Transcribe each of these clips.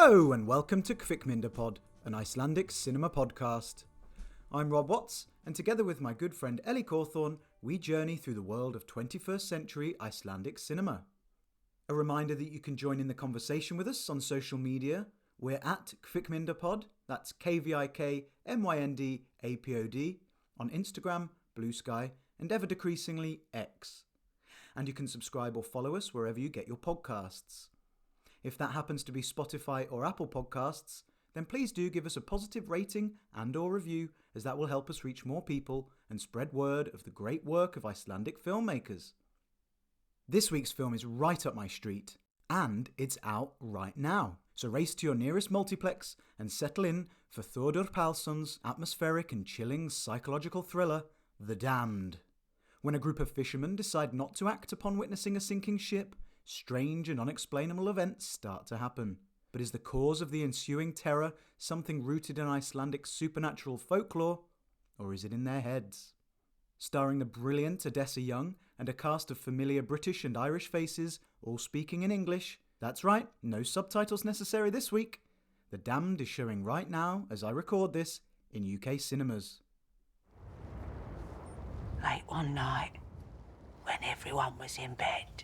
Hello and welcome to KVIKMYNDAPOD, an Icelandic cinema podcast. I'm Rob Watts, and together with my good friend Ellie Cawthorne, we journey through the world of 21st century Icelandic cinema. A reminder that you can join in the conversation with us on social media. We're at KVIKMYNDAPOD, that's KVIKMYNDAPOD, on Instagram, Blue Sky, and ever decreasingly X. And you can subscribe or follow us wherever you get your podcasts. If that happens to be Spotify or Apple Podcasts, then please do give us a positive rating and or review, as that will help us reach more people and spread word of the great work of Icelandic filmmakers. This week's film is right up my street, and it's out right now. So race to your nearest multiplex and settle in for Thordur Palsson's atmospheric and chilling psychological thriller, The Damned. When a group of fishermen decide not to act upon witnessing a sinking ship, strange and unexplainable events start to happen. But is the cause of the ensuing terror something rooted in Icelandic supernatural folklore, or is it in their heads? Starring the brilliant Odessa Young and a cast of familiar British and Irish faces, all speaking in English. That's right, no subtitles necessary this week. The Damned is showing right now, as I record this, in UK cinemas. Late one night, when everyone was in bed,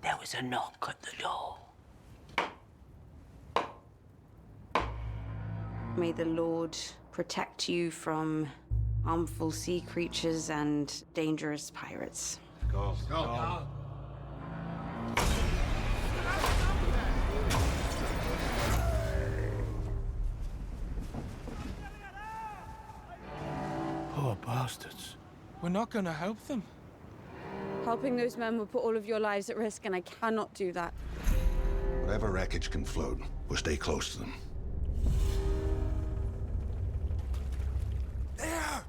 there was a knock at the door. May the Lord protect you from harmful sea creatures and dangerous pirates. Go. Go. Poor bastards. We're not going to help them. Helping those men will put all of your lives at risk, and I cannot do that. Whatever wreckage can float, we'll stay close to them. There!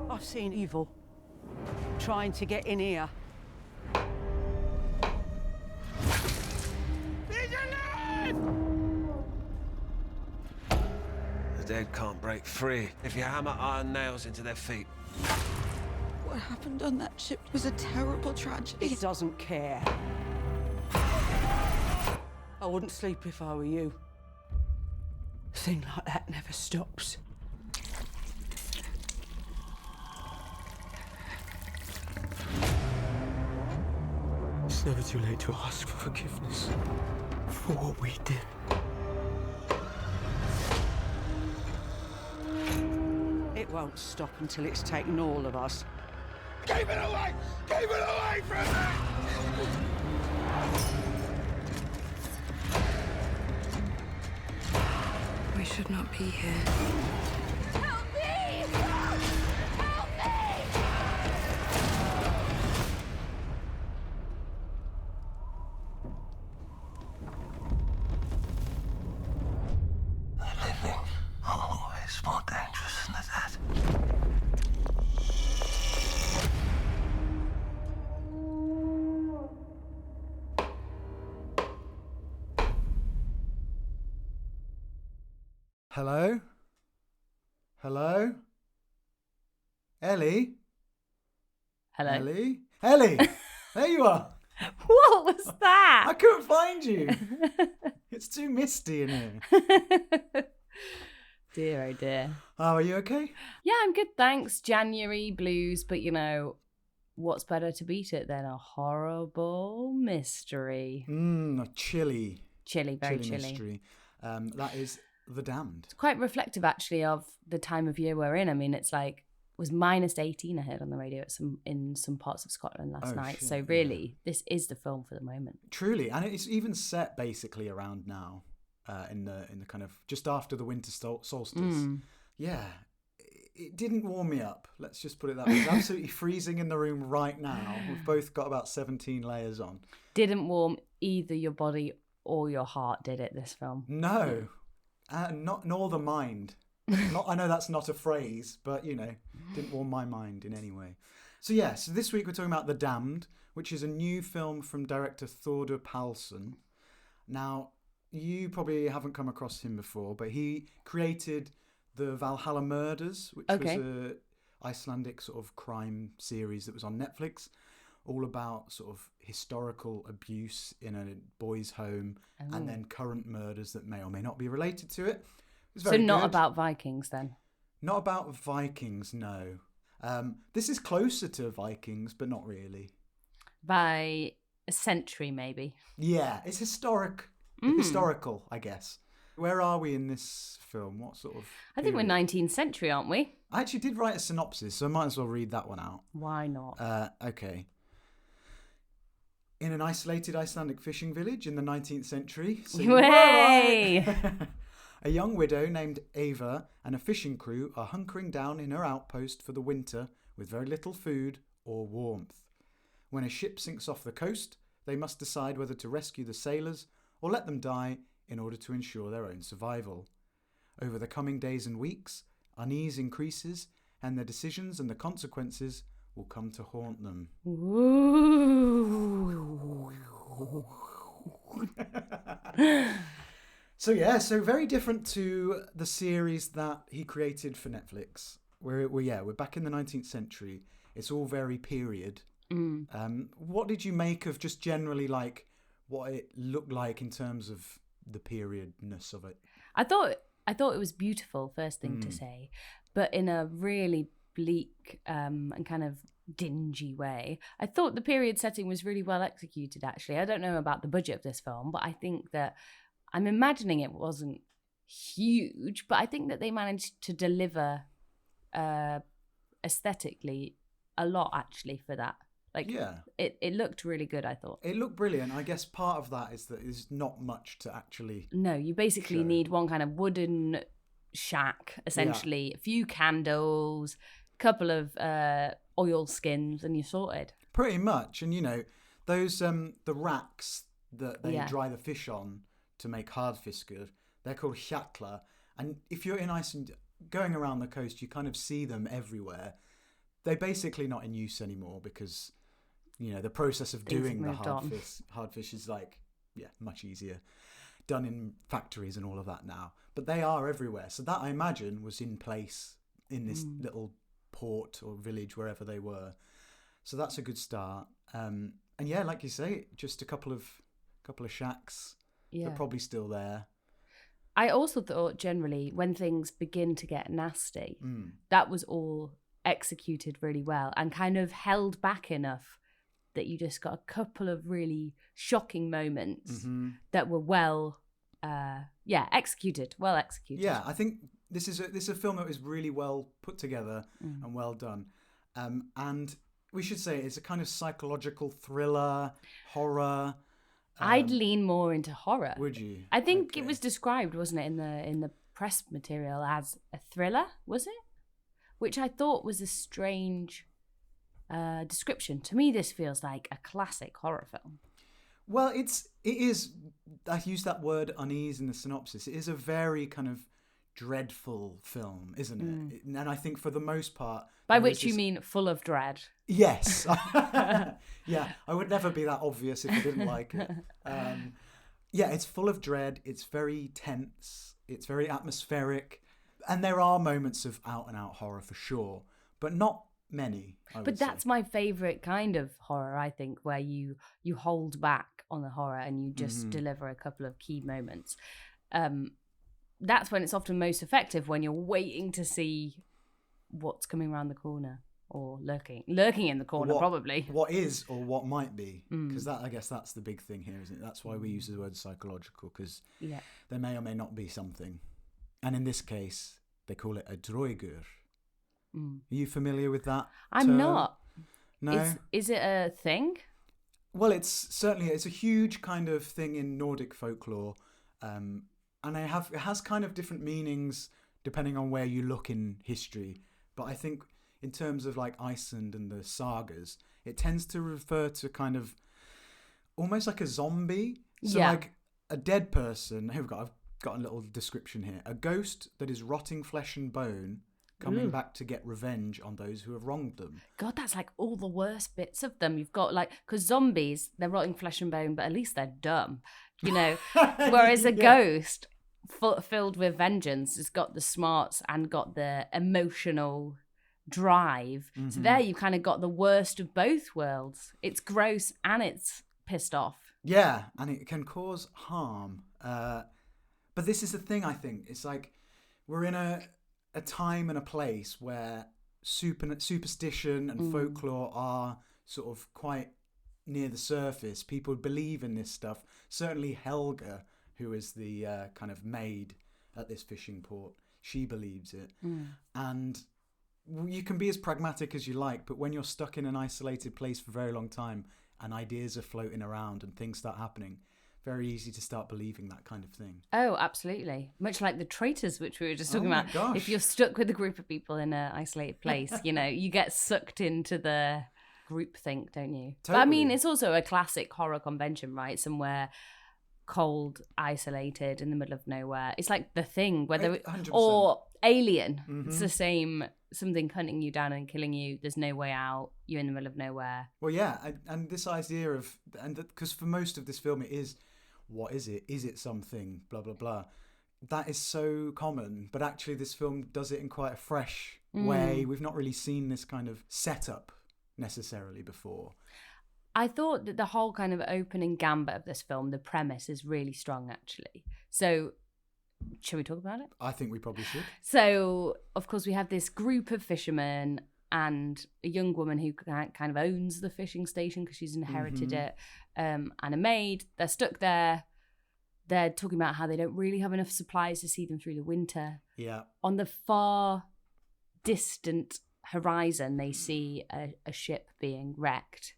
I've seen evil trying to get in here. The dead can't break free if you hammer iron nails into their feet. What happened on that ship was a terrible tragedy. He doesn't care. I wouldn't sleep if I were you. A thing like that never stops. It's never too late to ask for forgiveness for what we did. It won't stop until it's taken all of us. Keep it away! Keep it away from me! We should not be here. Help me! Help me! The living are always more dangerous than the dead. Hello? Hello? Ellie? Hello. Ellie? Ellie! There you are! What was that? I couldn't find you! It's too misty in here. Dear, oh dear. Oh, are you okay? Yeah, I'm good, thanks. January blues, but you know, what's better to beat it than a horrible mystery? A chilly Very chilly. mystery. That is The Damned. It's quite reflective, actually, of the time of year we're in. I mean, it's like, it was minus 18 I heard on the radio in some parts of Scotland last night. Shit, so really, this is the film for the moment. Truly, and it's even set basically around now, in the kind of just after the winter solstice. Yeah, it didn't warm me up. Let's just put it that way. It's absolutely freezing in the room right now. We've both got about 17 layers on. Didn't warm either your body or your heart, did it? This film? No, nor the mind. I know that's not a phrase, but you know, didn't warm my mind in any way. So this week we're talking about The Damned, which is a new film from director Thordur Palsson. Now, you probably haven't come across him before, but he created the Valhalla Murders, which was a Icelandic sort of crime series that was on Netflix, all about sort of historical abuse in a boys' home and then current murders that may or may not be related to it. It's very not good. about Vikings then? Not about Vikings, no. This is closer to Vikings, but not really. By a century, maybe. Yeah, it's historical, I guess. Where are we in this film? What sort of I think we're period? 19th century, aren't we? I actually did write a synopsis, so I might as well read that one out. Why not? Okay. In an isolated Icelandic fishing village in the 19th century, Way! a young widow named Ava and a fishing crew are hunkering down in her outpost for the winter with very little food or warmth. When a ship sinks off the coast, they must decide whether to rescue the sailors or let them die in order to ensure their own survival. Over the coming days and weeks, unease increases and their decisions and the consequences will come to haunt them. So very different to the series that he created for Netflix. We're back in the 19th century. It's all very period. What did you make of just generally like what it looked like in terms of the periodness of it? I thought it was beautiful, first thing to say, but in a really bleak and kind of dingy way. I thought the period setting was really well executed, actually. I don't know about the budget of this film, but I think that I'm imagining it wasn't huge, but I think that they managed to deliver aesthetically a lot, actually, for that. Like, it looked really good, I thought. It looked brilliant. I guess part of that is that there's not much to actually No, you basically need one kind of wooden shack, essentially, a few candles, a couple of oil skins, and you're sorted. Pretty much. And, you know, those the racks that they dry the fish on to make hardfiskur, they're called hjakla. And if you're in Iceland, going around the coast, you kind of see them everywhere. They're basically not in use anymore because, you know, the process of doing the hardfish is like, much easier. Done in factories and all of that now. But they are everywhere. So that, I imagine, was in place in this little port or village, wherever they were. So that's a good start. And yeah, like you say, just a couple of shacks. They're probably still there. I also thought generally when things begin to get nasty, that was all executed really well and kind of held back enough that you just got a couple of really shocking moments that were well executed. Yeah, I think this is a film that was really well put together and well done. And we should say it's a kind of psychological thriller, horror. I'd lean more into horror. Would you? I think it was described, wasn't it, in the press material as a thriller, was it? Which I thought was a strange description. To me, this feels like a classic horror film. Well, it is. I used that word unease in the synopsis. It is a very kind of dreadful film, isn't it? And I think for the most part, by which you mean full of dread. Yes. Yeah, I would never be that obvious if I didn't like it. It's full of dread. It's very tense. It's very atmospheric. And there are moments of out-and-out horror for sure, but not many, But that's my favourite kind of horror, I think, where you hold back on the horror and you just deliver a couple of key moments. That's when it's often most effective, when you're waiting to see what's coming around the corner or lurking in the corner, probably. What is or what might be, because I guess that's the big thing here, isn't it? That's why we use the word psychological, because there may or may not be something. And in this case, they call it a draugar. Are you familiar with that I'm term? not. No? Is it a thing? Well, it's a huge kind of thing in Nordic folklore. And it has kind of different meanings depending on where you look in history. But I think in terms of like Iceland and the sagas, it tends to refer to kind of almost like a zombie. So like a dead person. I've got a little description here. A ghost that is rotting flesh and bone, coming back to get revenge on those who have wronged them. God, that's like all the worst bits of them. You've got like, because zombies, they're rotting flesh and bone, but at least they're dumb, you know. Whereas a ghost, filled with vengeance. It's got the smarts and got the emotional drive. So there you kind of got the worst of both worlds. It's gross and it's pissed off. Yeah, and it can cause harm. But this is the thing, I think. It's like we're in a time and a place where superstition and folklore are sort of quite near the surface. People believe in this stuff. Certainly Helga, who is the kind of maid at this fishing port, she believes it. And you can be as pragmatic as you like, but when you're stuck in an isolated place for a very long time and ideas are floating around and things start happening, very easy to start believing that kind of thing. Oh, absolutely. Much like the traitors, which we were just talking about. Gosh. If you're stuck with a group of people in an isolated place, you get sucked into the groupthink, don't you? Totally. But I mean, it's also a classic horror convention, right? Somewhere cold, isolated, in the middle of nowhere. It's like The Thing, 100%. Or Alien. It's the same. Something hunting you down and killing you. There's no way out. You're in the middle of nowhere. Well, yeah, and this idea of, and because for most of this film it is, what is it? Is it something? Blah blah blah. That is so common, but actually this film does it in quite a fresh way. We've not really seen this kind of setup necessarily before. I thought that the whole kind of opening gambit of this film, the premise, is really strong, actually. So, shall we talk about it? I think we probably should. So, of course, we have this group of fishermen and a young woman who kind of owns the fishing station because she's inherited it, and a maid. They're stuck there. They're talking about how they don't really have enough supplies to see them through the winter. Yeah. On the far distant horizon, they see a ship being wrecked.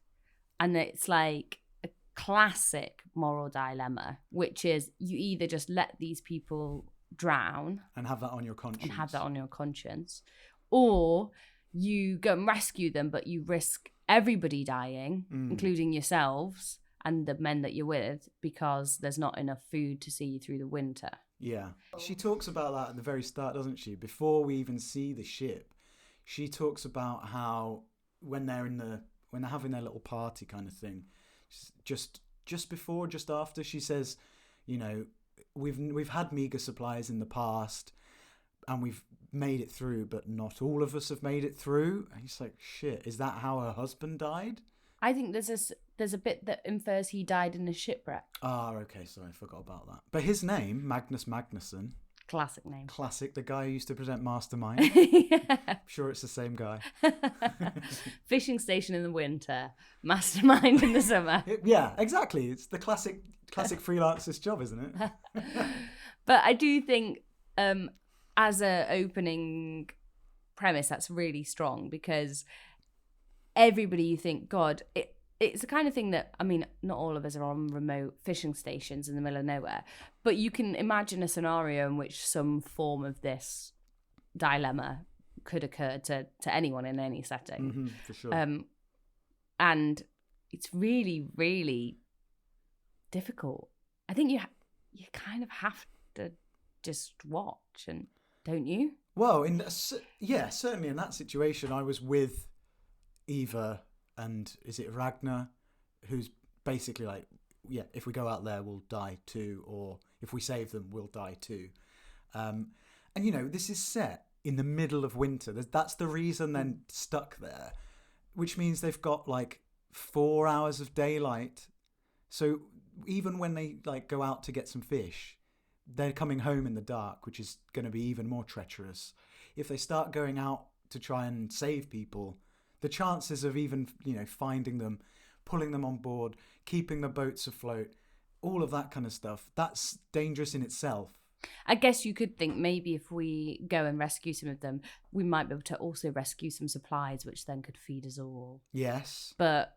And it's like a classic moral dilemma, which is you either just let these people drown And have that on your conscience. Or you go and rescue them, but you risk everybody dying, including yourselves and the men that you're with, because there's not enough food to see you through the winter. Yeah. She talks about that at the very start, doesn't she? Before we even see the ship, she talks about how when they're having their little party kind of thing, just before, just after, she says, we've had meager supplies in the past and we've made it through, but not all of us have made it through. And he's like, shit, is that how her husband died? I think there's a bit that infers he died in a shipwreck. Okay, sorry, I forgot about that. But his name, Magnus Magnusson. Classic name. Classic, the guy who used to present Mastermind. Yeah. I'm sure it's the same guy. Fishing station in the winter, Mastermind in the summer. Yeah, exactly. It's the classic freelancer's job, isn't it? But I do think as a opening premise, that's really strong because everybody, you think, God, it's the kind of thing that, I mean, not all of us are on remote fishing stations in the middle of nowhere, but you can imagine a scenario in which some form of this dilemma could occur to anyone in any setting. For sure. And it's really, really difficult. I think you kind of have to just watch, and don't you? Well, certainly in that situation, I was with Eva and is it Ragnar, who's basically like, yeah, if we go out there, we'll die too, or if we save them, we'll die too. And this is set in the middle of winter. That's the reason they're stuck there, which means they've got like 4 hours of daylight. So even when they like go out to get some fish, they're coming home in the dark, which is going to be even more treacherous. If they start going out to try and save people, the chances of even, finding them, pulling them on board, keeping the boats afloat, all of that kind of stuff, that's dangerous in itself. I guess you could think maybe if we go and rescue some of them, we might be able to also rescue some supplies, which then could feed us all. Yes. But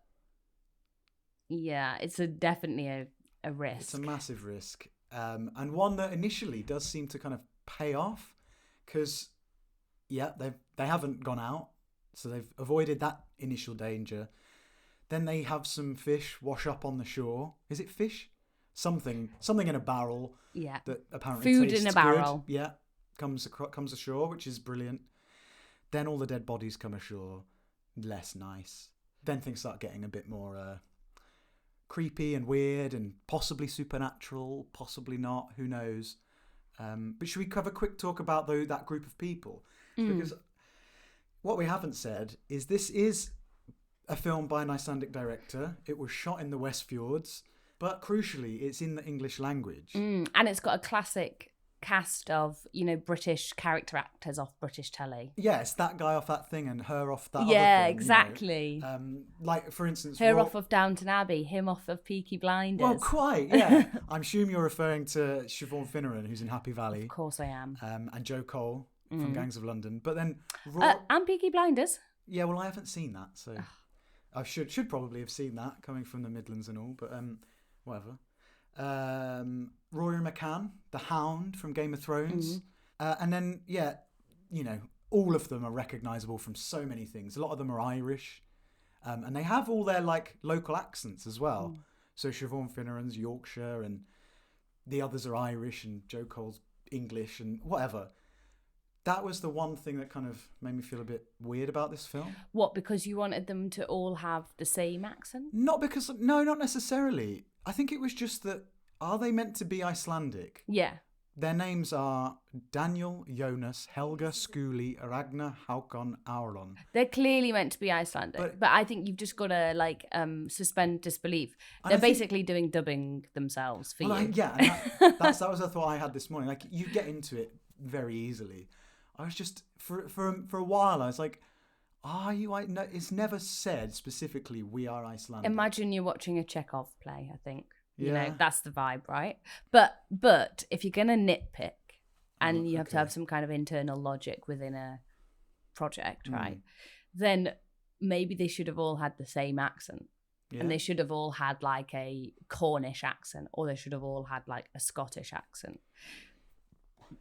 yeah, it's definitely a risk. It's a massive risk. And one that initially does seem to kind of pay off because, yeah, they haven't gone out. So they've avoided that initial danger. Then they have some fish wash up on the shore. Is it fish? Something in a barrel. Yeah. That apparently food tastes in a barrel. Good. Yeah. Comes ashore, which is brilliant. Then all the dead bodies come ashore. Less nice. Then things start getting a bit more creepy and weird and possibly supernatural, possibly not. Who knows? But should we cover a quick talk about that group of people? Because what we haven't said is this is a film by an Icelandic director. It was shot in the Westfjords, but crucially, it's in the English language. And it's got a classic cast of, British character actors off British telly. Yes, that guy off that thing and her off that other Yeah, thing, exactly. Like, for instance... Her off of Downton Abbey, him off of Peaky Blinders. Well, quite, yeah. I'm assuming you're referring to Siobhan Finneran, who's in Happy Valley. Of course I am. And Joe Cole from Gangs of London. But then... And Peaky Blinders. Yeah, well, I haven't seen that, so... I should probably have seen that, coming from the Midlands and all, but whatever. Rory McCann, the Hound from Game of Thrones. And then, all of them are recognisable from so many things. A lot of them are Irish. And they have all their, local accents as well. So Siobhan Finneran's Yorkshire and the others are Irish and Joe Cole's English and whatever. That was the one thing that kind of made me feel a bit weird about this film. What, because you wanted them to all have the same accent? No, not necessarily. I think it was just that, are they meant to be Icelandic? Yeah. Their names are Daniel, Jonas, Helga, Skuli, Ragnar, Hákon, Aurlon. They're clearly meant to be Icelandic, but I think you've just got to suspend disbelief. They're basically doing dubbing themselves for you. And that was a thought I had this morning. Like, you get into it very easily. I was just for a while. I was like, "Are you?" No, it's never said specifically. We are Icelandic. Imagine you're watching a Chekhov play. I think that's the vibe, right? But if you're gonna nitpick, and you have to have some kind of internal logic within a project, right? Then maybe they should have all had the same accent, and they should have all had like a Cornish accent, or they should have all had like a Scottish accent.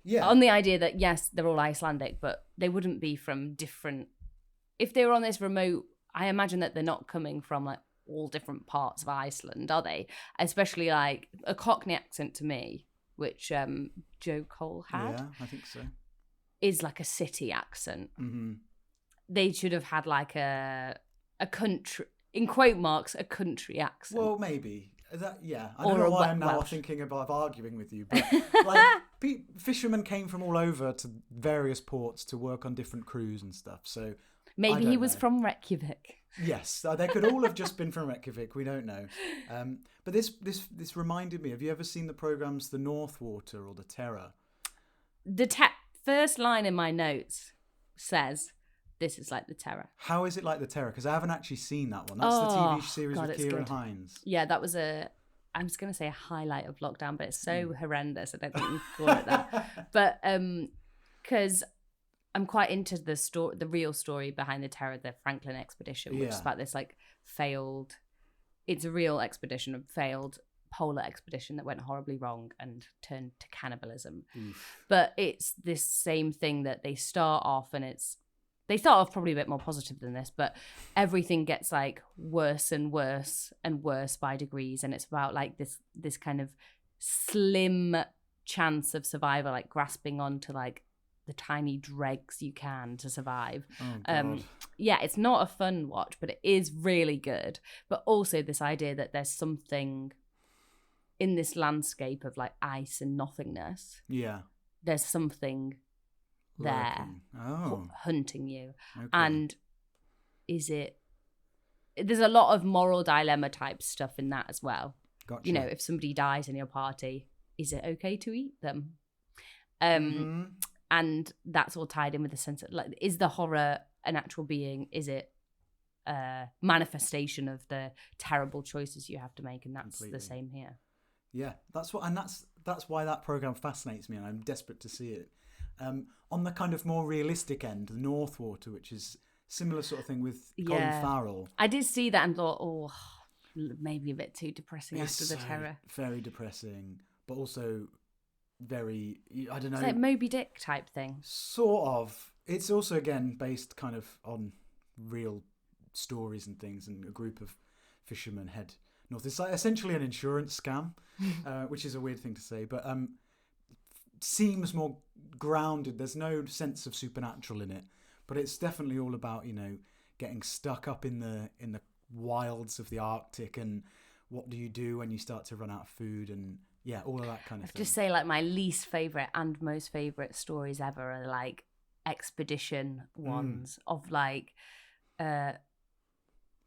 Yeah. On the idea that, yes, they're all Icelandic, but they wouldn't be from different... If they were on this remote, I imagine that they're not coming from, like, all different parts of Iceland, are they? Especially, like, a Cockney accent to me, which Joe Cole had. Yeah, I think so. Is like a city accent. They should have had, like, a country... In quote marks, a country accent. Well, maybe. I don't know why I'm now thinking about arguing with you, but like fishermen came from all over to various ports to work on different crews and stuff. So maybe he was from Reykjavik. Yes, they could all have just been from Reykjavik. We don't know. But this reminded me. Have you ever seen the programs The North Water or The Terror? The first line in my notes says, "This is like The Terror." How is it like The Terror? Because I haven't actually seen that one. That's the TV series with Kieran Hines. Yeah, that was I was going to say a highlight of lockdown, but it's so horrendous. I don't think you can call it that. But because I'm quite into the real story behind The Terror, the Franklin expedition, which is about this like failed. It's a real expedition, a failed polar expedition that went horribly wrong and turned to cannibalism. But it's this same thing that they start off They start off probably a bit more positive than this, but everything gets like worse and worse and worse by degrees. And it's about like this kind of slim chance of survival, like grasping onto like the tiny dregs you can to survive. Yeah, it's not a fun watch, but it is really good. But also this idea that there's something in this landscape of like ice and nothingness. Yeah. There's something there hunting you. And there's a lot of moral dilemma type stuff in that as well. Gotcha. If somebody dies in your party, is it okay to eat them? And that's all tied in with the sense of like, is the horror an actual being? Is it a manifestation of the terrible choices you have to make? And that's the same here. Yeah, that's why that program fascinates me, and I'm desperate to see it. On the kind of more realistic end, the North Water, which is similar sort of thing with Colin Farrell. I did see that and thought, maybe a bit too depressing after The Terror. Very depressing, but also very, I don't know. It's like Moby Dick type thing. Sort of. It's also, again, based kind of on real stories and things, and a group of fishermen head north. It's like essentially an insurance scam, which is a weird thing to say, but seems more grounded. There's no sense of supernatural in it, but it's definitely all about getting stuck up in the wilds of the Arctic, and what do you do when you start to run out of food, and Yeah, all of that kind of thing. Just say like my least favourite and most favourite stories ever are like expedition ones of like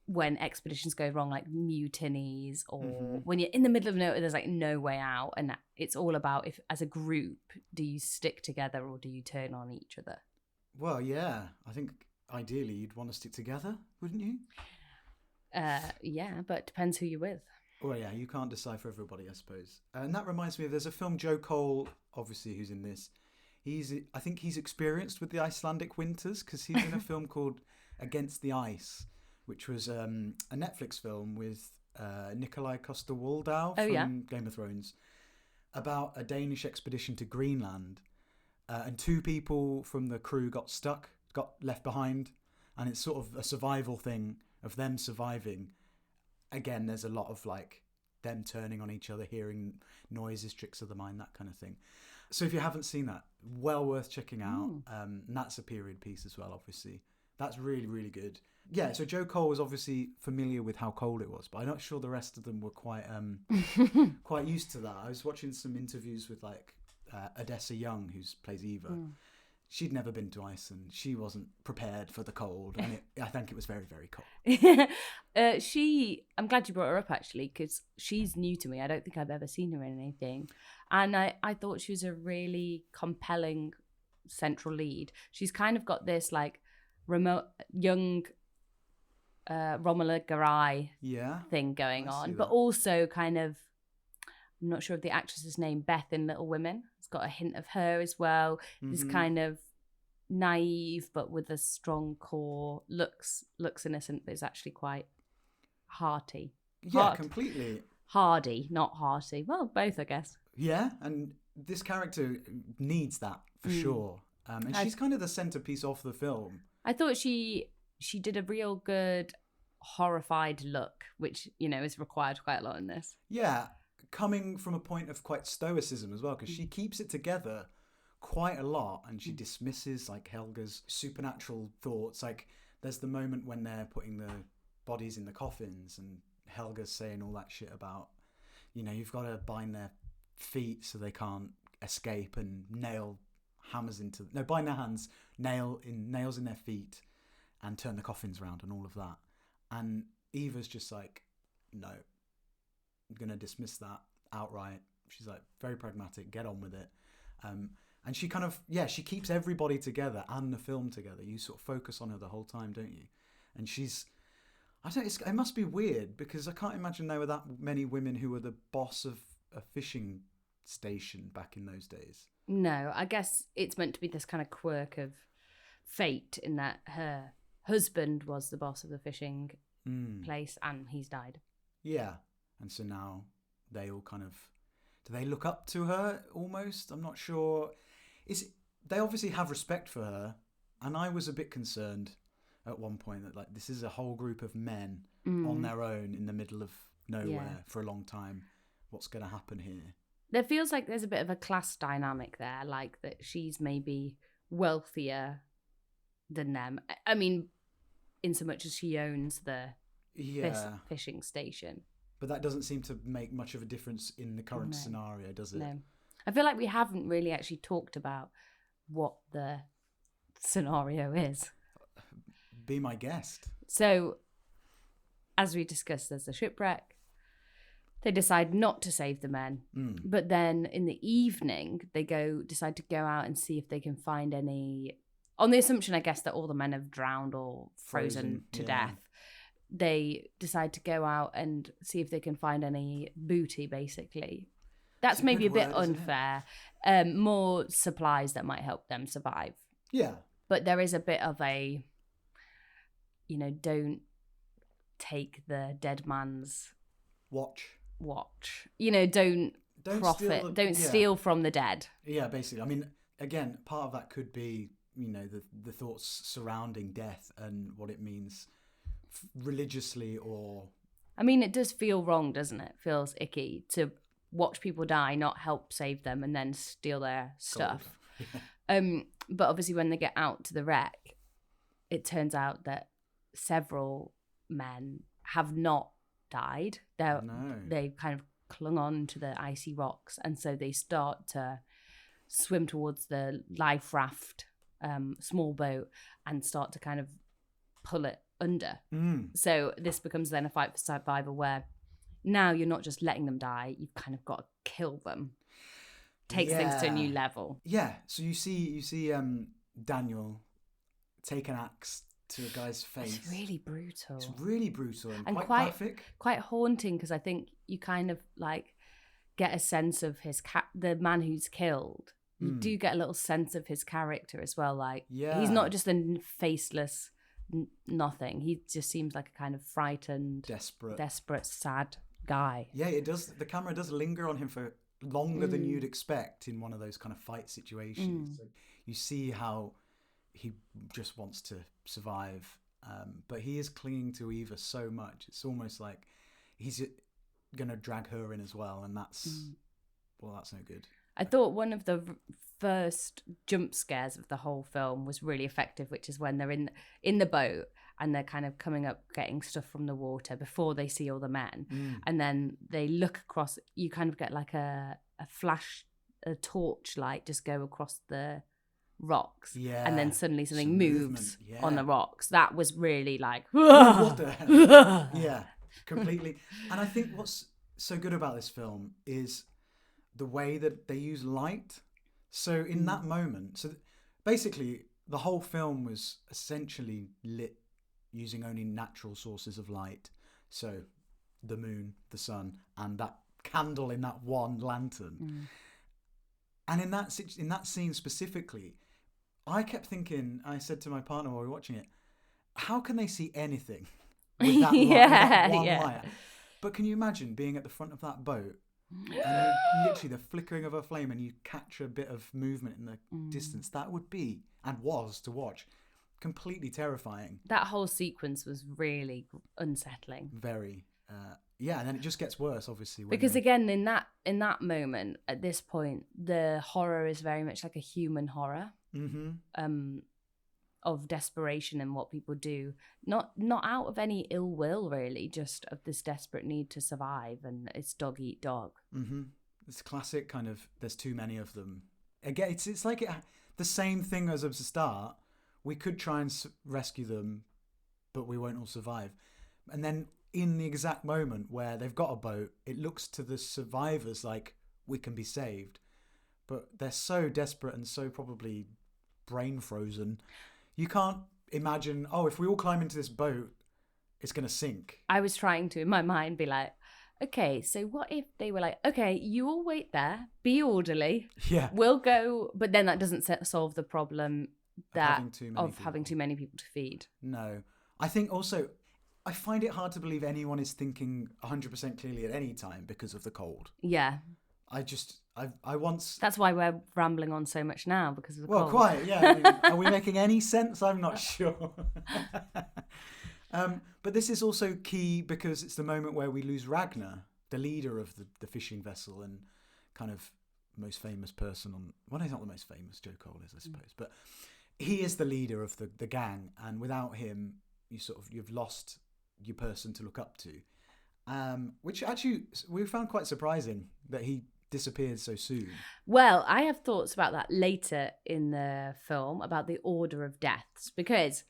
when expeditions go wrong, like mutinies, or when you're in the middle of nowhere, there's like no way out, and it's all about if as a group do you stick together or do you turn on each other. Well, yeah, I think ideally you'd want to stick together, wouldn't you? Yeah, but it depends who you're with. Well, yeah, you can't decide for everybody, I suppose. And that reminds me of, there's a film, Joe Cole, obviously, who's in this. I think he's experienced with the Icelandic winters, because he's in a film called Against the Ice, which was a Netflix film with Nikolai Coster-Waldau from Game of Thrones, about a Danish expedition to Greenland. And 2 people from the crew got left behind. And it's sort of a survival thing of them surviving. Again, there's a lot of like them turning on each other, hearing noises, tricks of the mind, that kind of thing. So if you haven't seen that, well worth checking out. And that's a period piece as well, obviously. That's really, really good. Yeah, so Joe Cole was obviously familiar with how cold it was, but I'm not sure the rest of them were quite quite used to that. I was watching some interviews with like Odessa Young, who plays Eva. She'd never been to Iceland. She wasn't prepared for the cold, and I think it was very, very cold. I'm glad you brought her up, actually, because she's new to me. I don't think I've ever seen her in anything. And I thought she was a really compelling central lead. She's kind of got this, like, remote, young Romola Garai thing going on, but also kind of, I'm not sure of the actress's name, Beth in Little Women. It's got a hint of her as well. This kind of naive, but with a strong core, looks innocent, but is actually quite hearty. Yeah, completely. Hardy, not hearty. Well, both, I guess. Yeah, and this character needs that for sure. And she's kind of the centerpiece of the film. I thought she did a real good horrified look, which, you know, is required quite a lot in this. Yeah, coming from a point of quite stoicism as well, because she keeps it together quite a lot, and she dismisses like Helga's supernatural thoughts. Like there's the moment when they're putting the bodies in the coffins and Helga's saying all that shit about, you know, you've got to bind their feet so they can't escape, and bind their hands, nails in their feet, and turn the coffins around and all of that. And Eva's just like, no, I'm going to dismiss that outright. She's like, very pragmatic, get on with it. And she kind of, she keeps everybody together and the film together. You sort of focus on her the whole time, don't you? And it must be weird, because I can't imagine there were that many women who were the boss of a fishing station back in those days. No, I guess it's meant to be this kind of quirk of fate in that her husband was the boss of the fishing place and he's died. Yeah. And so now they all kind of, do they look up to her almost? I'm not sure. They obviously have respect for her, and I was a bit concerned at one point that like this is a whole group of men on their own in the middle of nowhere for a long time. What's going to happen here? There feels like there's a bit of a class dynamic there, like that she's maybe wealthier than them. I mean, in so much as she owns the fishing station. But that doesn't seem to make much of a difference in the current scenario, does it? No. I feel like we haven't really actually talked about what the scenario is. Be my guest. So, as we discussed, there's the shipwreck. They decide not to save the men. But then in the evening, they decide to go out and see if they can find any... On the assumption, I guess, that all the men have drowned or frozen to death. They decide to go out and see if they can find any booty, basically. That's maybe a bit unfair. More supplies that might help them survive. Yeah. But there is a bit of a, you know, don't take the dead man's watch. You know, don't profit, don't steal from the dead. Yeah, basically. I mean, again, part of that could be, you know, the thoughts surrounding death and what it means religiously or... I mean, it does feel wrong, doesn't it? It feels icky to watch people die, not help save them, and then steal their stuff. But obviously when they get out to the wreck, it turns out that several men have not died. They kind of clung on to the icy rocks, and so they start to swim towards the life raft, small boat, and start to kind of pull it under. So this becomes then a fight for survival, where now you're not just letting them die, you've kind of got to kill them. Takes things to a new level. Yeah, so you see Daniel take an axe to a guy's face. It's really brutal. It's really brutal and quite graphic. Quite haunting, because I think you kind of like get a sense of the man who's killed. You do get a little sense of his character as well. Like, he's not just a faceless nothing. He just seems like a kind of frightened, desperate, sad guy. Yeah, it does. The camera does linger on him for longer than you'd expect in one of those kind of fight situations. So you see how he just wants to survive, but he is clinging to Eva so much. It's almost like he's gonna drag her in as well, and that's no good. I thought one of the first jump scares of the whole film was really effective, which is when they're in the boat and they're kind of coming up, getting stuff from the water before they see all the men, and then they look across. You kind of get like a flash, a torch light just go across the rocks, and then suddenly something moves on the rocks. That was really like, what the hell? Yeah, completely. And I think what's so good about this film is the way that they use light. So in that moment, so basically the whole film was essentially lit using only natural sources of light. So the moon, the sun, and that candle in that one lantern. And in that scene specifically, I kept thinking, I said to my partner while we were watching it, how can they see anything with that, that one light? But can you imagine being at the front of that boat and literally the flickering of a flame, and you catch a bit of movement in the distance? That would be, and was to watch, completely terrifying. That whole sequence was really unsettling. Very. And then it just gets worse, obviously. Because again, in that moment, at this point, the horror is very much like a human horror. Of desperation and what people do, not out of any ill will, really, just of this desperate need to survive, and it's dog eat dog. It's classic kind of, there's too many of them. Again, it's like the same thing as at the start. We could try and rescue them, but we won't all survive. And then in the exact moment where they've got a boat, it looks to the survivors like we can be saved, but they're so desperate and so probably brain frozen. You can't imagine, if we all climb into this boat, it's going to sink. I was trying to, in my mind, be like, okay, so what if they were like, okay, you all wait there, be orderly. Yeah. We'll go. But then that doesn't solve the problem of having too many people to feed. No. I think also, I find it hard to believe anyone is thinking 100% clearly at any time because of the cold. Yeah. I once... That's why we're rambling on so much now, because of the cold. Well, quite, yeah. I mean, are we making any sense? I'm not sure. But this is also key because it's the moment where we lose Ragnar, the leader of the fishing vessel and kind of most famous person on... Well, he's not the most famous, Joe Cole is, I suppose. But he is the leader of the gang, and without him, you've lost your person to look up to. Which actually we found quite surprising that he disappeared so soon. Well, I have thoughts about that later in the film, about the order of deaths, because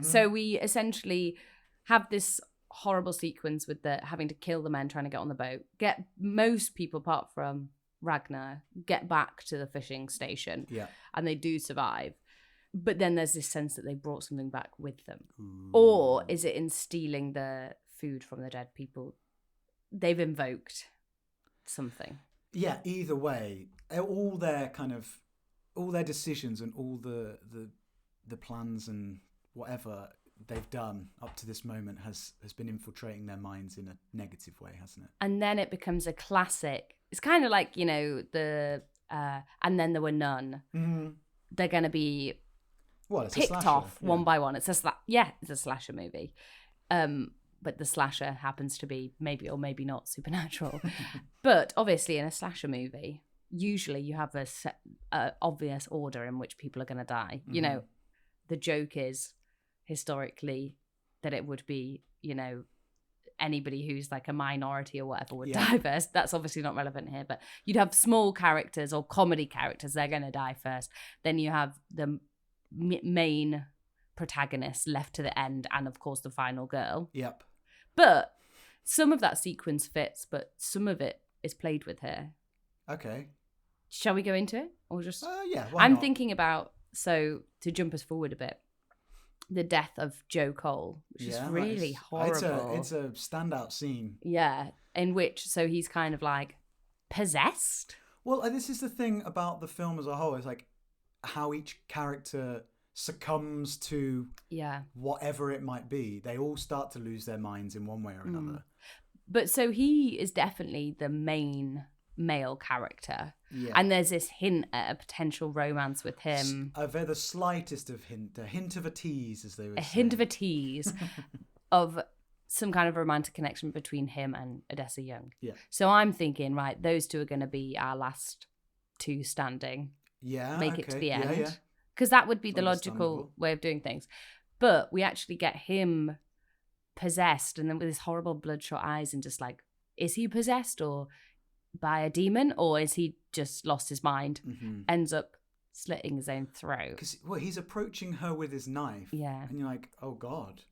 so we essentially have this horrible sequence with the having to kill the men trying to get on the boat, get most people apart from Ragnar get back to the fishing station, and they do survive. But then there's this sense that they brought something back with them. Or is it in stealing the food from the dead people? They've invoked something. Yeah, either way, all their decisions and all the plans and whatever they've done up to this moment has been infiltrating their minds in a negative way, hasn't it? And then it becomes a classic. It's kind of like, the and then there were none. They're going to be picked off one by one. It's a slasher movie. But the slasher happens to be maybe or maybe not supernatural. But obviously in a slasher movie, usually you have a obvious order in which people are going to die. The joke is historically that it would be, anybody who's like a minority or whatever would die first. That's obviously not relevant here, but you'd have small characters or comedy characters, they're going to die first. Then you have the main protagonist left to the end, and of course the final girl. Yep. But some of that sequence fits, but some of it is played with here. Okay. Shall we go into it? Or just yeah, I'm not? thinking about, so to jump us forward a bit, the death of Joe Cole, which is really horrible. It's a standout scene. Yeah, in which, so he's kind of like possessed. Well, this is the thing about the film as a whole. It's like how each character succumbs to whatever it might be. They all start to lose their minds in one way or another. But so he is definitely the main male character. Yeah. And there's this hint at a potential romance with him. The slightest of a hint of a tease, as they would say. A hint of a tease of some kind of romantic connection between him and Odessa Young. Yeah. So I'm thinking, right, those two are going to be our last two standing. Yeah. Make it to the end. Yeah. Because that would be the logical way of doing things. But we actually get him possessed, and then with his horrible bloodshot eyes, and just like, is he possessed or by a demon, or is he just lost his mind? Ends up slitting his own throat. Because he's approaching her with his knife. Yeah. And you're like, oh God.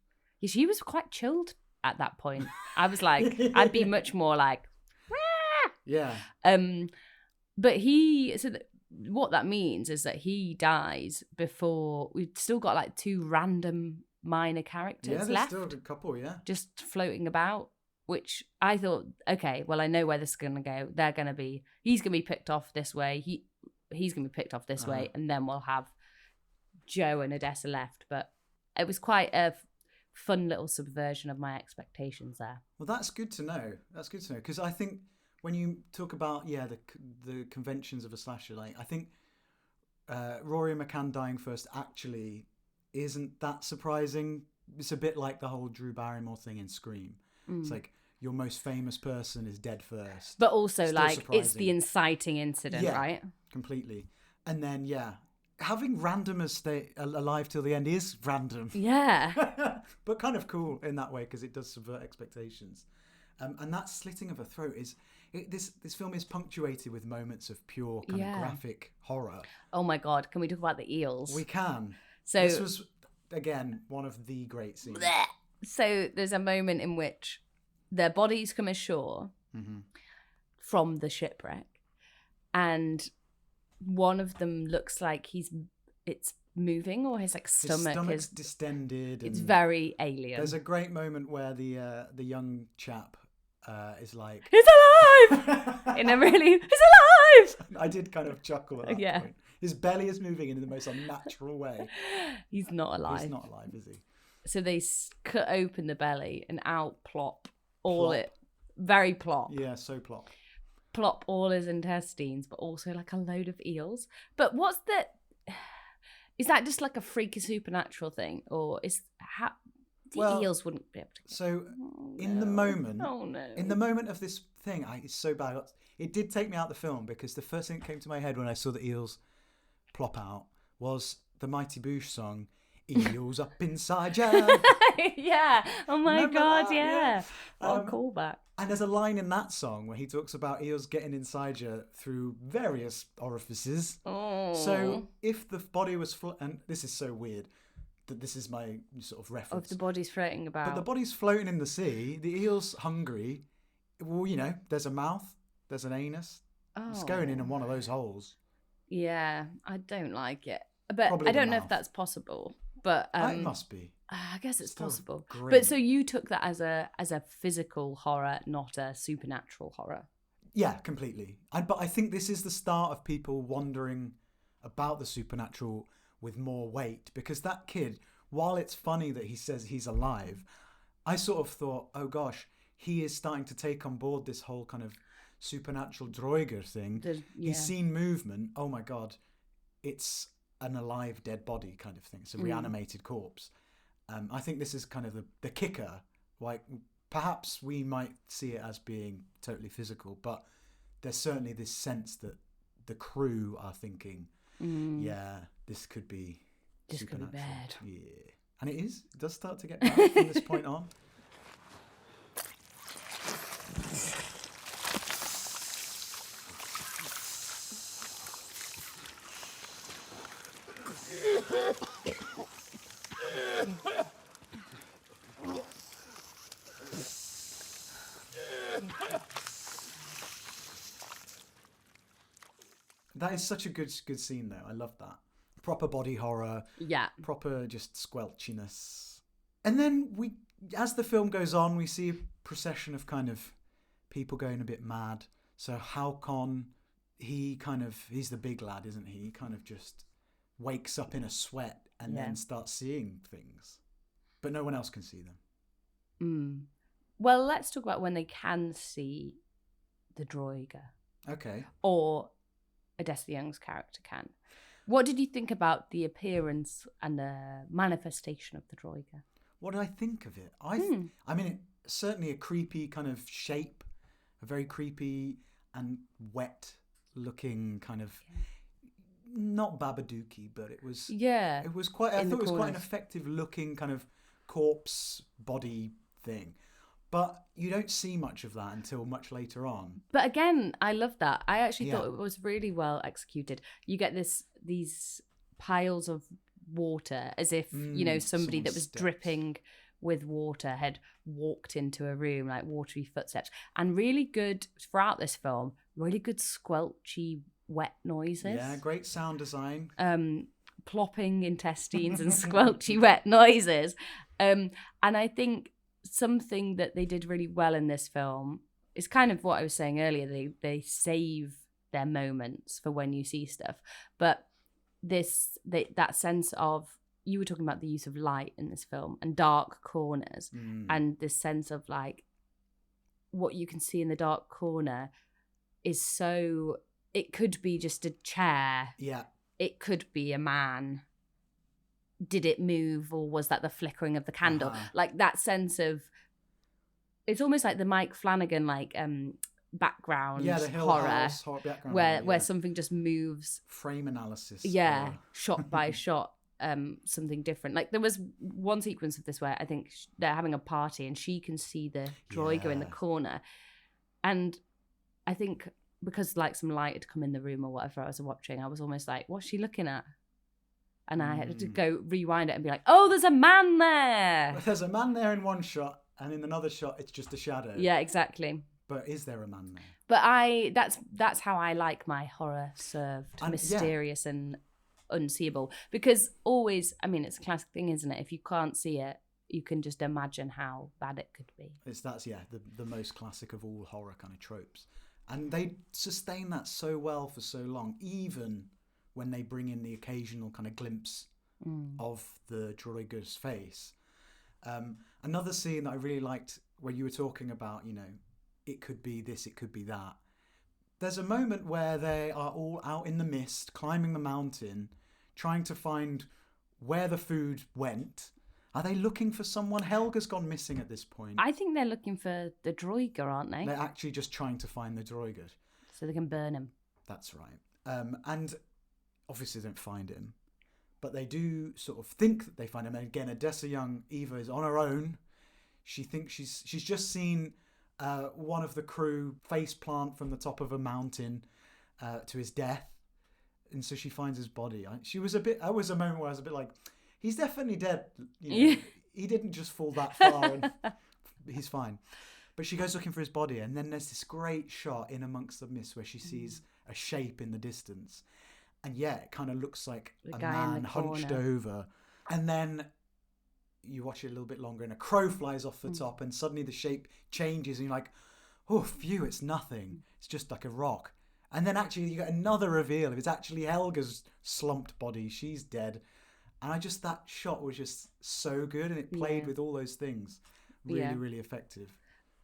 Yeah, she was quite chilled at that point. I was like, I'd be much more like, Wah! Yeah. But what that means is that he dies before we've still got like two random minor characters left. Still a couple, just floating about, which I thought, okay, well, I know where this is going to go. He's going to be picked off this way. He's going to be picked off this way, and then we'll have Joe and Odessa left. But it was quite a fun little subversion of my expectations there. Well, that's good to know. Because I think when you talk about the conventions of a slasher, like I think Rory McCann dying first actually isn't that surprising. It's a bit like the whole Drew Barrymore thing in Scream. It's like your most famous person is dead first, but also still like surprising. It's the inciting incident, right? Completely. And then having randomers stay alive till the end is random. Yeah. But kind of cool in that way, because it does subvert expectations. And that slitting of a throat this film is punctuated with moments of pure kind of graphic horror. Oh my God, can we talk about the eels? We can. So this was again one of the great scenes. Bleh. So there's a moment in which their bodies come ashore from the shipwreck, and one of them looks like it's moving, or his stomach is distended. It's very alien. There's a great moment where the young chap is like, he's alive in a really, he's alive. I did kind of chuckle at that point. His belly is moving in the most unnatural way. He's not alive. He's not alive, is he? So they cut open the belly and out plop all it. Very plop. Yeah, so plop. Plop all his intestines, but also like a load of eels. But what's the... Is that just like a freaky supernatural thing? Or is... eels wouldn't be able to... So, in the moment... Oh, no. In the moment of this thing, it's so bad. It did take me out the film, because the first thing that came to my head when I saw the eels plop out was the Mighty Boosh song, Eels Up Inside Ya. Yeah. Oh my Remember God, that? yeah. What a callback. And there's a line in that song where he talks about eels getting inside you through various orifices. Oh. So if the body was... and this is so weird that this is my sort of reference. Of the body's floating about. But the body's floating in the sea. The eel's hungry. Well, there's a mouth. There's an anus. Oh. It's going in one of those holes. Yeah, I don't like it. But Probably I don't the know if mouth. that's possible. But It must be. I guess it's Still possible. grim. But so you took that as a physical horror, not a supernatural horror. Yeah, completely. But I think this is the start of people wondering about the supernatural with more weight, because that kid, while it's funny that he says he's alive, I sort of thought, oh gosh, he is starting to take on board this whole kind of supernatural draugar thing. He's seen movement. Oh my God, it's an alive dead body kind of thing. It's a reanimated corpse. I think this is kind of the kicker. Like, perhaps we might see it as being totally physical, but there's certainly this sense that the crew are thinking, this could be supernatural. Bad. Yeah. And it is. It does start to get bad from this point on. That is such a good scene, though. I love that. Proper body horror. Yeah. Proper just squelchiness. And then as the film goes on, we see a procession of kind of people going a bit mad. So Håkon, he's the big lad, isn't he? He kind of just wakes up in a sweat and then starts seeing things. But no one else can see them. Well, let's talk about when they can see the draugar. Okay. Or Odessa Young's character can. What did you think about the appearance and the manifestation of the draugar? What did I think of it? I mean, it's certainly a creepy kind of shape, a very creepy and wet looking kind of, not Babadooky, but it was. Yeah. It was quite. I thought it was quite an effective looking kind of corpse body thing. But you don't see much of that until much later on. But again, I love that. I actually thought it was really well executed. You get these piles of water as if, somebody that was dripping with water had walked into a room, like watery footsteps. And really good, throughout this film, really good squelchy, wet noises. Yeah, great sound design. Plopping intestines and squelchy, wet noises. And I think something that they did really well in this film is kind of what I was saying earlier. They save their moments for when you see stuff, but that sense of, you were talking about the use of light in this film and dark corners, and this sense of like what you can see in the dark corner is so, it could be just a chair, it could be a man. Did it move, or was that the flickering of the candle? Like that sense of, it's almost like the Mike Flanagan background the Hill horror, House horror background where something just moves. Frame analysis. Yeah, shot by shot, something different. Like there was one sequence of this where I think they're having a party and she can see the draugar in the corner, and I think because like some light had come in the room or whatever I was watching, I was almost like, what's she looking at? And I had to go rewind it and be like, oh, there's a man there. There's a man there in one shot, and in another shot, it's just a shadow. Yeah, exactly. But is there a man there? But that's how I like my horror served, mysterious and unseeable. Because always, I mean, it's a classic thing, isn't it? If you can't see it, you can just imagine how bad it could be. That's the most classic of all horror kind of tropes. And they sustain that so well for so long, even when they bring in the occasional kind of glimpse of the draugar's face. Another scene that I really liked, where you were talking about, it could be this, it could be that. There's a moment where they are all out in the mist, climbing the mountain, trying to find where the food went. Are they looking for someone? Helga's gone missing at this point. I think they're looking for the draugar, aren't they? They're actually just trying to find the draugar. So they can burn him. That's right. And obviously they don't find him, but they do sort of think that they find him. And again, Odessa Young, Eva, is on her own. She thinks she's just seen one of the crew face plant from the top of a mountain to his death, and so she finds his body. That was a moment where I was a bit like, he's definitely dead. He didn't just fall that far, and he's fine. But she goes looking for his body, and then there's this great shot in amongst the mist where she sees a shape in the distance. And it kind of looks like a man hunched over. And then you watch it a little bit longer and a crow flies off the top, and suddenly the shape changes and you're like, oh, phew, it's nothing. It's just like a rock. And then actually you get another reveal of it's actually Helga's slumped body. She's dead. And that shot was just so good, and it played with all those things. Really, really effective.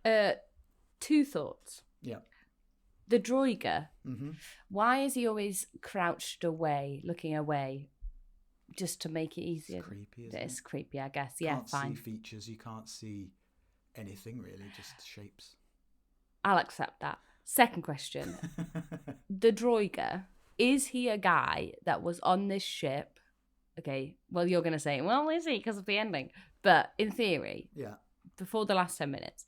2 thoughts. Yeah. The draugar, why is he always crouched away, looking away, just to make it easier? It's creepy, isn't it? It's creepy, I guess. Yeah, fine. fine. You can't see features, you can't see anything really, just shapes. I'll accept that. Second question. The draugar, is he a guy that was on this ship? Okay, well, you're going to say, well, is he? Because of the ending. But in theory, before the last 10 minutes,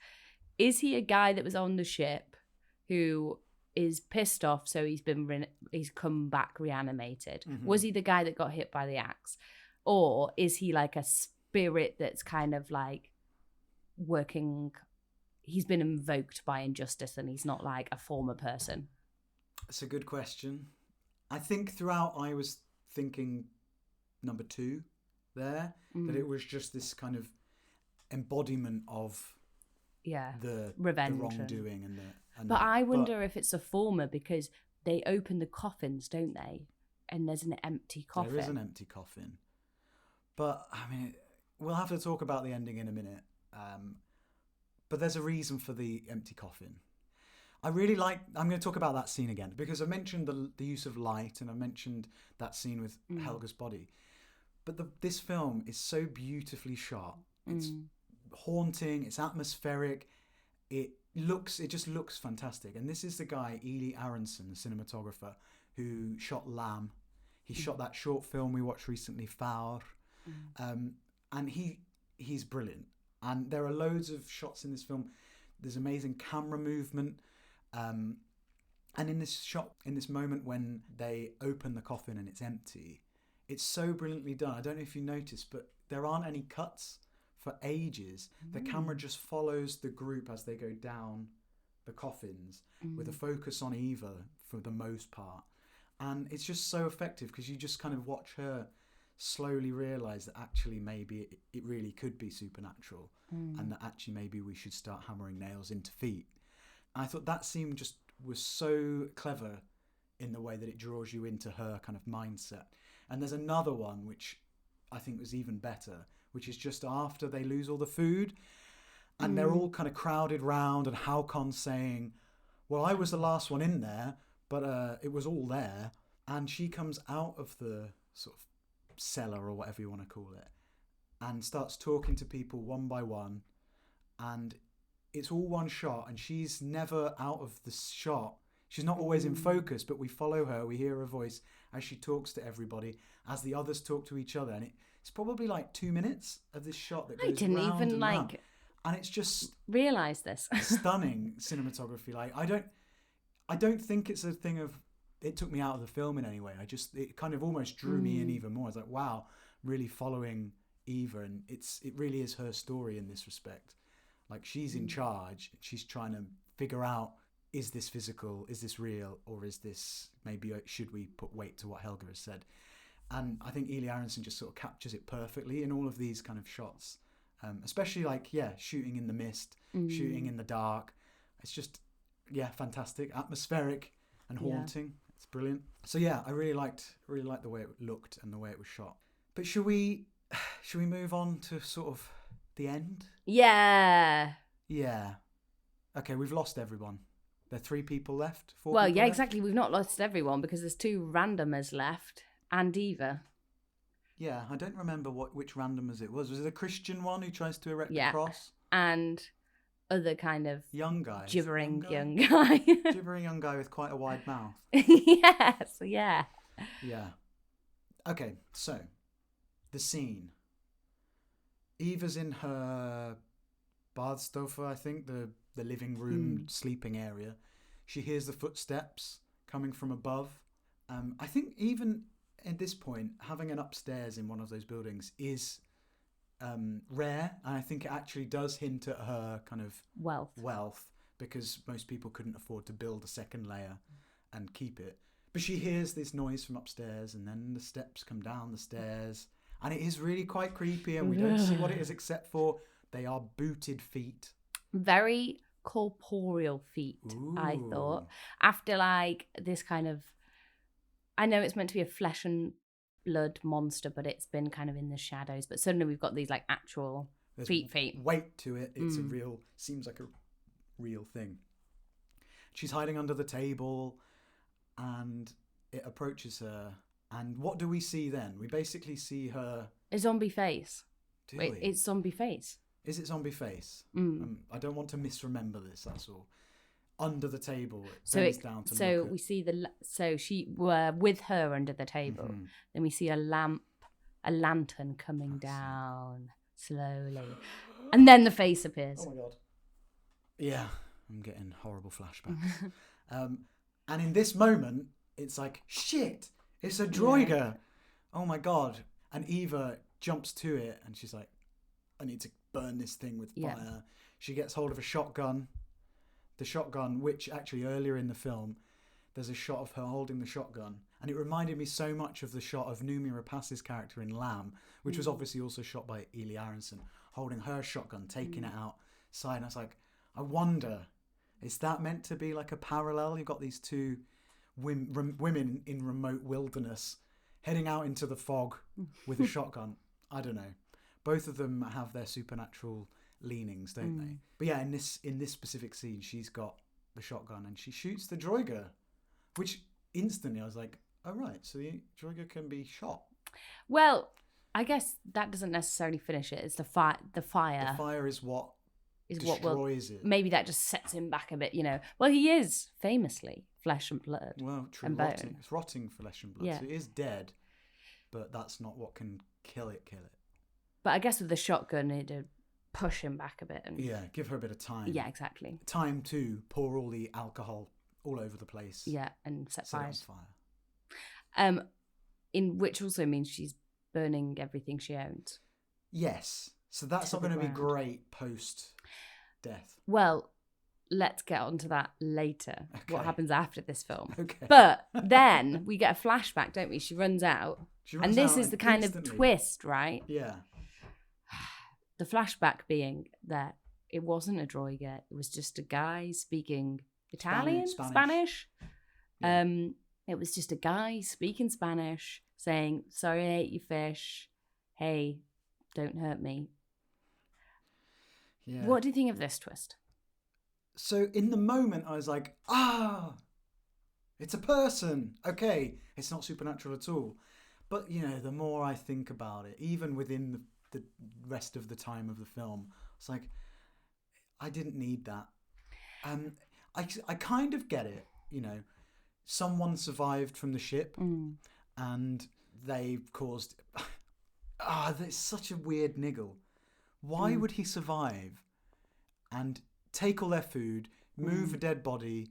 is he a guy that was on the ship who is pissed off, so he's come back reanimated? Was he the guy that got hit by the axe? Or is he like a spirit that's kind of like working he's been invoked by injustice and he's not like a former person? It's a good question. I think throughout I was thinking number 2 there, that it was just this kind of embodiment of the revenge, the wrongdoing but I wonder if it's a former, because they open the coffins, don't they? And there's an empty coffin. There is an empty coffin. But, I mean, we'll have to talk about the ending in a minute. But there's a reason for the empty coffin. I'm going to talk about that scene again, because I mentioned the use of light, and I mentioned that scene with Helga's body. But this film is so beautifully shot. It's haunting, it's atmospheric, it just looks fantastic. And this is the guy, Eli Aronson, the cinematographer, who shot Lamb. He shot that short film we watched recently, Faur. And he's brilliant. And there are loads of shots in this film. There's amazing camera movement. And in this moment when they open the coffin and it's empty, it's so brilliantly done. I don't know if you noticed, but there aren't any cuts for ages. The camera just follows the group as they go down the coffins with a focus on Eva for the most part. And it's just so effective because you just kind of watch her slowly realise that actually maybe it really could be supernatural and that actually maybe we should start hammering nails into feet. And I thought that scene just was so clever in the way that it draws you into her kind of mindset. And there's another one which I think was even better, which is just after they lose all the food and they're all kind of crowded round, and Haukon's saying, well, I was the last one in there, but it was all there. And she comes out of the sort of cellar or whatever you want to call it and starts talking to people one by one, and it's all one shot and she's never out of the shot. She's not always in focus, but we follow her, we hear her voice as she talks to everybody, as the others talk to each other. And it's probably like 2 minutes of this shot that goes I didn't round even and like round. And it's just realise this. stunning cinematography. Like I don't think it's a thing of it took me out of the film in any way. It kind of almost drew me in even more. I was like, wow, really following Eva, and it really is her story in this respect. Like she's in charge. She's trying to figure out, is this physical? Is this real? Or is this, maybe should we put weight to what Helga has said? And I think Eli Aronson just sort of captures it perfectly in all of these kind of shots. Especially like, shooting in the mist, shooting in the dark. It's just, fantastic. Atmospheric and haunting. It's brilliant. So I really liked the way it looked and the way it was shot. But should we move on to sort of the end? Yeah. Yeah. Okay, we've lost everyone. There are 3 people left? 4 Well, people left? exactly. We've not lost everyone because there's 2 randomers left and Eva. Yeah, I don't remember which randomers it was. Was it a Christian one who tries to erect a cross? And other kind of young guy. Gibbering young guy. Gibbering young guy with quite a wide mouth. Yes, yeah. Yeah. Okay, so the scene. Eva's in her bathstoffe, I think, the living room sleeping area. She hears the footsteps coming from above. I think even at this point, having an upstairs in one of those buildings is rare, and I think it actually does hint at her kind of wealth because most people couldn't afford to build a second layer and keep it. But she hears this noise from upstairs, and then the steps come down the stairs, and it is really quite creepy, and we don't see what it is except for they are booted feet. Very corporeal feet. Ooh. I thought, after like this kind of, I know it's meant to be a flesh and blood monster, but it's been kind of in the shadows, but suddenly we've got these like actual There's feet weight to it. It's seems like a real thing. She's hiding under the table and it approaches her, and what do we see then? We basically see her a zombie face. Wait, it's zombie face. Is it zombie face? I don't want to misremember this, that's all. Under the table, it down to so look at... we see so she were with her under the table. Then we see a lantern coming down slowly, and then the face appears. Oh my god! Yeah, I'm getting horrible flashbacks. And in this moment, it's like shit. It's a draugar. Yeah. Oh my god! And Eva jumps to it, and she's like, "I need to burn this thing with fire." she gets hold of a shotgun. The shotgun, which actually earlier in the film, there's a shot of her holding the shotgun. And it reminded me so much of the shot of Noomi Rapace's character in Lamb, which was obviously also shot by Ely Aronson, holding her shotgun, taking it outside. And I was like, I wonder, is that meant to be like a parallel? You've got these two women in remote wilderness heading out into the fog with a shotgun. I don't know. Both of them have their supernatural leanings, don't they? But yeah, in this specific scene, she's got the shotgun and she shoots the draugar, which instantly I was like, oh right, so the draugar can be shot. Well, I guess that doesn't necessarily finish it. It's the fire. The fire is what destroys it. Maybe that just sets him back a bit, you know. Well, he is famously flesh and blood. Well, true. And rotting. bone. It's rotting flesh and blood. Yeah. So it is dead, but that's not what can kill it. But I guess with the shotgun, it'd push him back a bit. And Yeah, give her a bit of time. yeah, exactly. Time to pour all the alcohol all over the place. Yeah, and set Set it on fires. fire. In which also means she's burning everything she owns. Yes. So that's To not the going to be ground. great post-death. Well, let's get onto that later. What Okay. happens after this film? Okay. But then we get a flashback, don't we? She runs out. She And runs this out is the kind instantly- of twist, right? Yeah. The flashback being that it wasn't a draugar, it was just a guy speaking Italian, Spanish. Yeah. It was just a guy speaking Spanish saying, "Sorry, I ate your fish. Hey, don't hurt me." Yeah. What do you think of this twist? So in the moment, I was like, it's a person. Okay, it's not supernatural at all. But, you know, the more I think about it, even within the rest of the time of the film, it's like, I didn't need that. I kind of get it, you know. Someone survived from the ship and they've caused... that's such a weird niggle. Why would he survive and take all their food, move a dead body,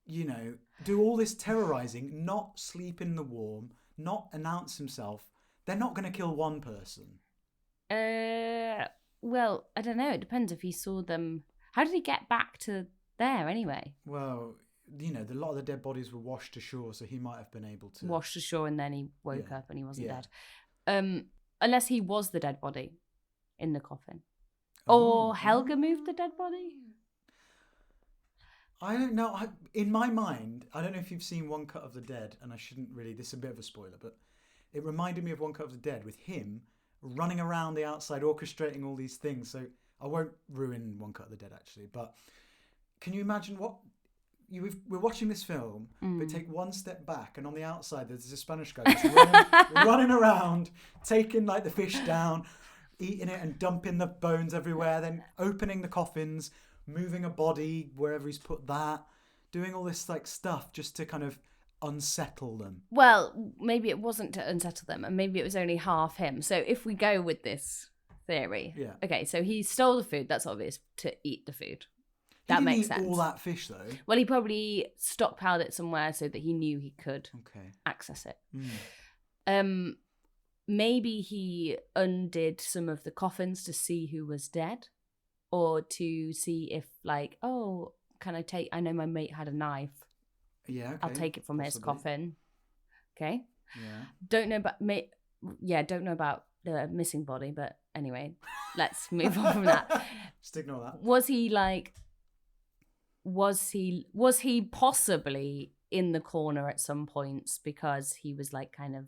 you know, do all this terrorizing, not sleep in the warm, not announce himself? They're not going to kill one person. Well, I don't know. It depends if he saw them. How did he get back to there anyway? Well, you know, a lot of the dead bodies were washed ashore, so he might have been able to... Washed ashore and then he woke Yeah. up and he wasn't Yeah. dead. Unless he was the dead body in the coffin. Oh. Or Helga moved the dead body? I don't know. In my mind, I don't know if you've seen One Cut of the Dead, and I shouldn't really... This is a bit of a spoiler, but it reminded me of One Cut of the Dead with him running around the outside, orchestrating all these things. So I won't ruin One Cut of the Dead, actually, but can you imagine what... We're watching this film, but take one step back, and on the outside there's a Spanish guy just running around, taking like the fish down, eating it and dumping the bones everywhere, then opening the coffins, moving a body wherever he's put that, doing all this like stuff just to kind of unsettle them. Well, maybe it wasn't to unsettle them, and maybe it was only half him. So if we go with this theory, Yeah. Okay, so he stole the food. That's obvious, to eat the food. That He didn't makes eat sense. all that fish though. Well, he probably stockpiled it somewhere so that he knew he could Okay. access it. Maybe he undid some of the coffins to see who was dead, or to see if, like, oh, can I take? I know my mate had a knife. Yeah. Okay. I'll take it from his Possibly. coffin. Okay. Yeah. Don't know about don't know about the missing body, but anyway, let's move on from that. Just ignore that. Was he like? Was he possibly in the corner at some points because he was like kind of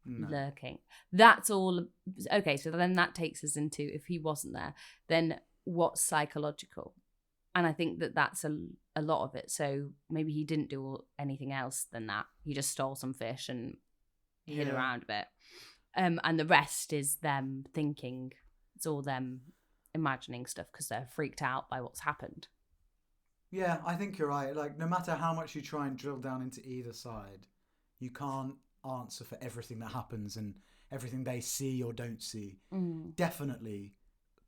No. lurking? That's all. Okay, so then that takes us into, if he wasn't there, then what's psychological? And I think that that's a lot of it. So maybe he didn't do anything else than that. He just stole some fish and hid Yeah. around a bit. And the rest is them thinking. It's all them imagining stuff because they're freaked out by what's happened. Yeah, I think you're right. Like, no matter how much you try and drill down into either side, you can't answer for everything that happens and everything they see or don't see. Definitely,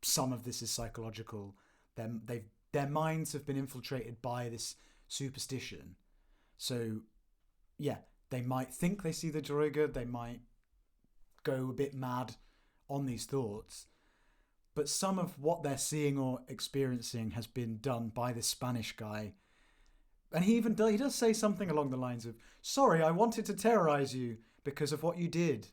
some of this is psychological. Their minds have been infiltrated by this superstition. So, yeah, they might think they see the draugar. They might go a bit mad on these thoughts. but some of what they're seeing or experiencing has been done by this Spanish guy. And he does say something along the lines of, sorry, I wanted to terrorize you because of what you did.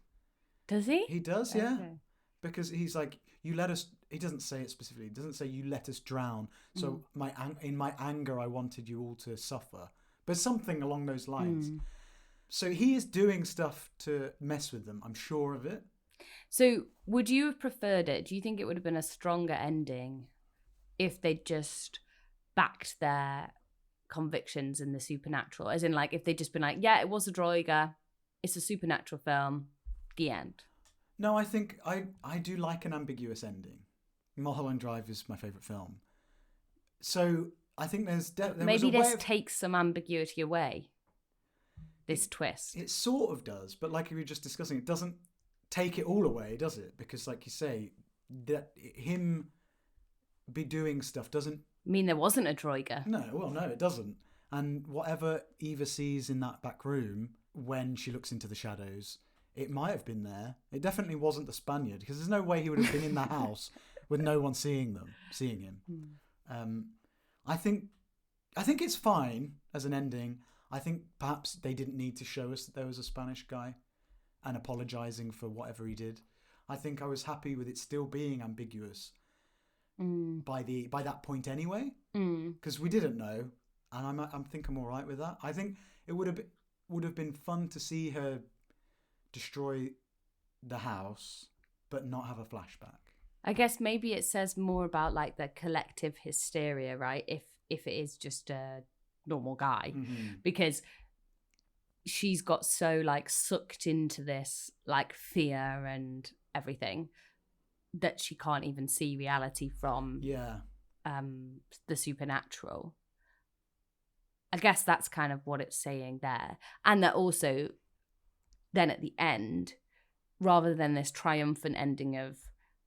Does he? He does, yeah. Okay. Because he's like, you let us, he doesn't say it specifically, he doesn't say you let us drown. So in my anger, I wanted you all to suffer. But something along those lines. So he is doing stuff to mess with them, I'm sure of it. So would you have preferred it? Do you think it would have been a stronger ending if they'd just backed their convictions in the supernatural? As in, like, if they'd just been like, yeah, it was a draugar, it's a supernatural film, the end. No, I think I do like an ambiguous ending. Mulholland Drive is my favourite film. So I think maybe this takes some ambiguity away. This twist. It sort of does, but like we were just discussing, it doesn't take it all away, does it? Because like you say, that him be doing stuff doesn't mean there wasn't a draugar. No, well, no, it doesn't. And whatever Eva sees in that back room when she looks into the shadows, it might have been there. It definitely wasn't the Spaniard, because there's no way he would have been in the house with no one seeing him. I think it's fine as an ending. I think perhaps they didn't need to show us that there was a Spanish guy and apologising for whatever he did. I think I was happy with it still being ambiguous by that point anyway, because we didn't know, and I think I'm all right with that. I think it would have been fun to see her destroy the house, but not have a flashback. I guess maybe it says more about like the collective hysteria, right? If it is just a normal guy, because she's got so like sucked into this like fear and everything that she can't even see reality from the supernatural. I guess that's kind of what it's saying there. And that also then at the end, rather than this triumphant ending of,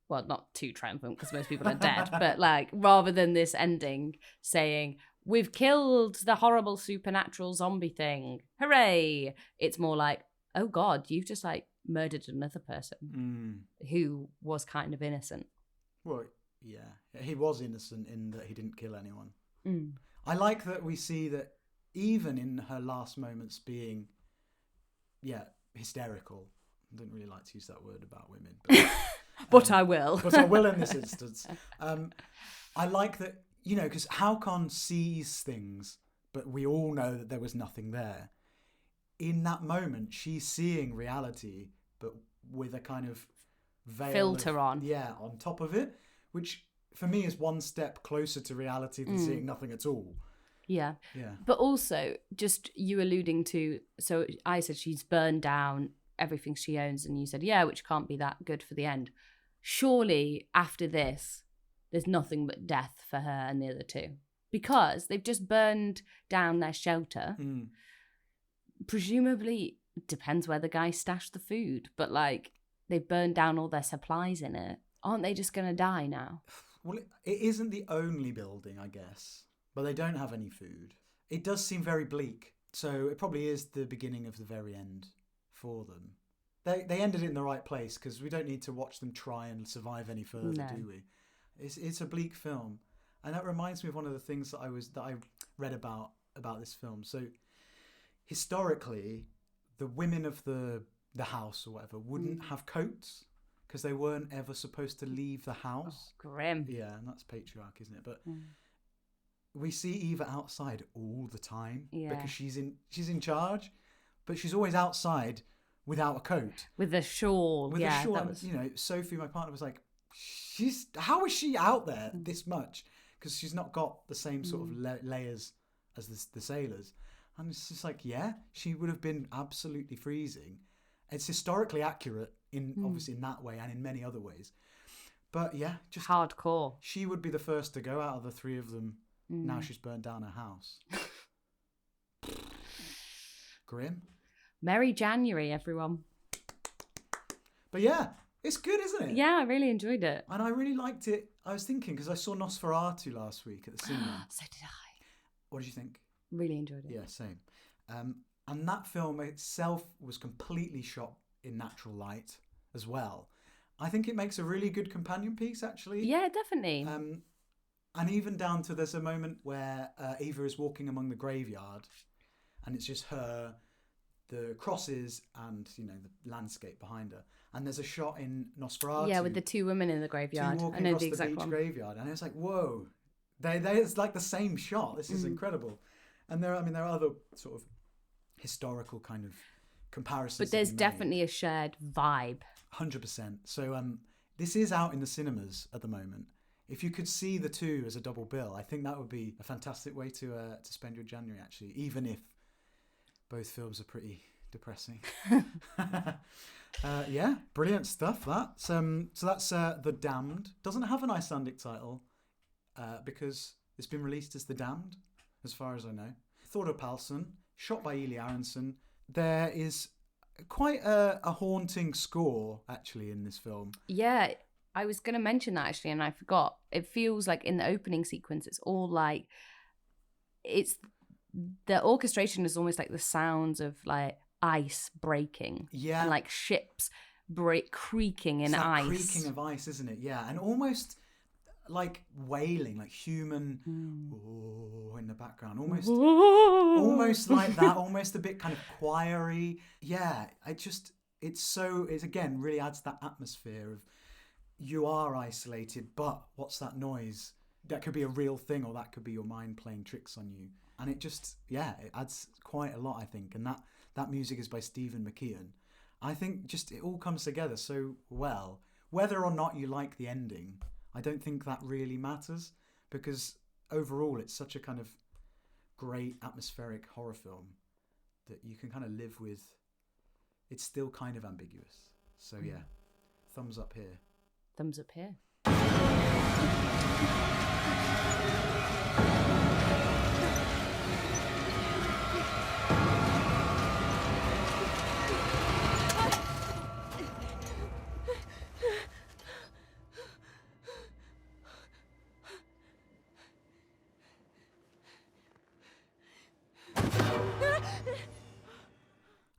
well, not too triumphant because most people are dead, but like rather than this ending saying, we've killed the horrible supernatural zombie thing, hooray, it's more like, oh God, you've just like murdered another person who was kind of innocent. Well, yeah, he was innocent in that he didn't kill anyone. I like that we see that even in her last moments being, hysterical. I don't really like to use that word about women, but, but I will. But I will in this instance. I like that, because Haukon sees things, but we all know that there was nothing there. In that moment, she's seeing reality, but with a kind of veil filter on. Yeah, on top of it, which for me is one step closer to reality than seeing nothing at all. Yeah. Yeah. But also, just you alluding to, so I said she's burned down everything she owns, and you said, yeah, which can't be that good for the end. Surely, after this, there's nothing but death for her and the other two. Because they've just burned down their shelter. Presumably, depends where the guy stashed the food, but like, they've burned down all their supplies in it. Aren't they just going to die now? Well, it isn't the only building, I guess. But they don't have any food. It does seem very bleak. So it probably is the beginning of the very end for them. They ended it in the right place because we don't need to watch them try and survive any further, do we? It's a bleak film. And that reminds me of one of the things that I read about this film. So historically, the women of the house or whatever wouldn't have coats because they weren't ever supposed to leave the house. Oh, grim. Yeah, and that's patriarchy, isn't it? But we see Eva outside all the time because she's in charge, but she's always outside without a coat, with a shawl. With a shawl. Sophie, my partner, was like, how is she out there this much? Because she's not got the same sort of layers as the sailors. And it's just like, she would have been absolutely freezing. It's historically accurate obviously in that way and in many other ways. But just hardcore. She would be the first to go out of the three of them. Now she's burnt down her house. Grim. Merry January, everyone. But it's good, isn't it? Yeah, I really enjoyed it. And I really liked it. I was thinking, because I saw Nosferatu last week at the cinema. So did I. What did you think? Really enjoyed it. Yeah, same. And that film itself was completely shot in natural light as well. I think it makes a really good companion piece, actually. Yeah, definitely. And even down to there's a moment where Eva is walking among the graveyard, and it's just her, the crosses, and the landscape behind her. And there's a shot in Nosferatu. Yeah, with the two women in the graveyard. I know the exact one. Graveyard, and it's like, whoa, it's like the same shot. This is incredible. And there are other sort of historical kind of comparisons. But there's definitely a shared vibe. 100%. So this is out in the cinemas at the moment. If you could see the two as a double bill, I think that would be a fantastic way to spend your January, actually, even if both films are pretty depressing. Yeah, brilliant stuff, that. So that's The Damned. Doesn't have an Icelandic title because it's been released as The Damned, as far as I know. Thordur Palsson, shot by Eli Aronson. There is quite a haunting score, actually, in this film. Yeah, I was going to mention that, actually, and I forgot. It feels like in the opening sequence, it's all like... The orchestration is almost like the sounds of, like, ice breaking. Yeah. And, like, ships creaking in ice. Creaking of ice, isn't it? Yeah, and almost... like wailing, like human in the background, almost like that, almost a bit kind of choiry. Yeah, it's again really adds that atmosphere of you are isolated, but what's that noise? That could be a real thing, or that could be your mind playing tricks on you. And it adds quite a lot, I think. And that music is by Stephen McKeon. I think just it all comes together so well. Whether or not you like the ending, I don't think that really matters, because overall it's such a kind of great atmospheric horror film that you can kind of live with. It's still kind of ambiguous. So yeah, thumbs up here. Thumbs up here.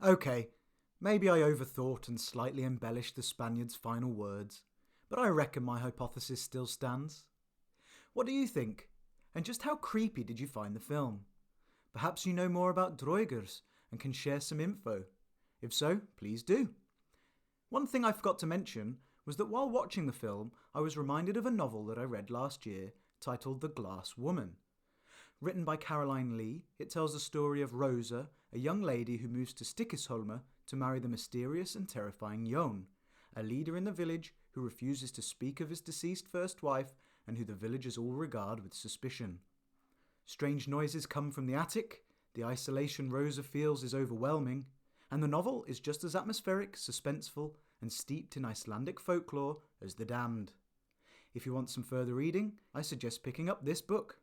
Okay, maybe I overthought and slightly embellished the Spaniard's final words, but I reckon my hypothesis still stands. What do you think? And just how creepy did you find the film? Perhaps you know more about draugars and can share some info. If so, please do. One thing I forgot to mention was that while watching the film, I was reminded of a novel that I read last year titled The Glass Woman. Written by Caroline Lee, it tells the story of Rosa, a young lady who moves to Stikkisholma to marry the mysterious and terrifying Jon, a leader in the village who refuses to speak of his deceased first wife and who the villagers all regard with suspicion. Strange noises come from the attic, the isolation Rosa feels is overwhelming, and the novel is just as atmospheric, suspenseful, and steeped in Icelandic folklore as The Damned. If you want some further reading, I suggest picking up this book.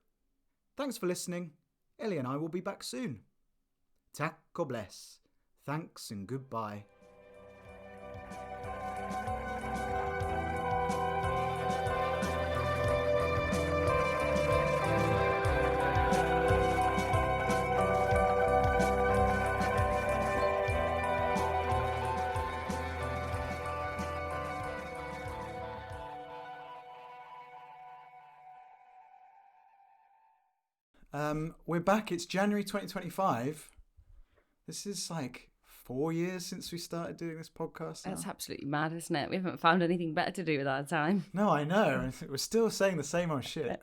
Thanks for listening. Ellie and I will be back soon. Tack or bless. Thanks and goodbye. We're back. It's January 2025. This is like 4 years since we started doing this podcast now. That's absolutely mad, isn't it? We haven't found anything better to do with our time. No, I know. We're still saying the same old shit.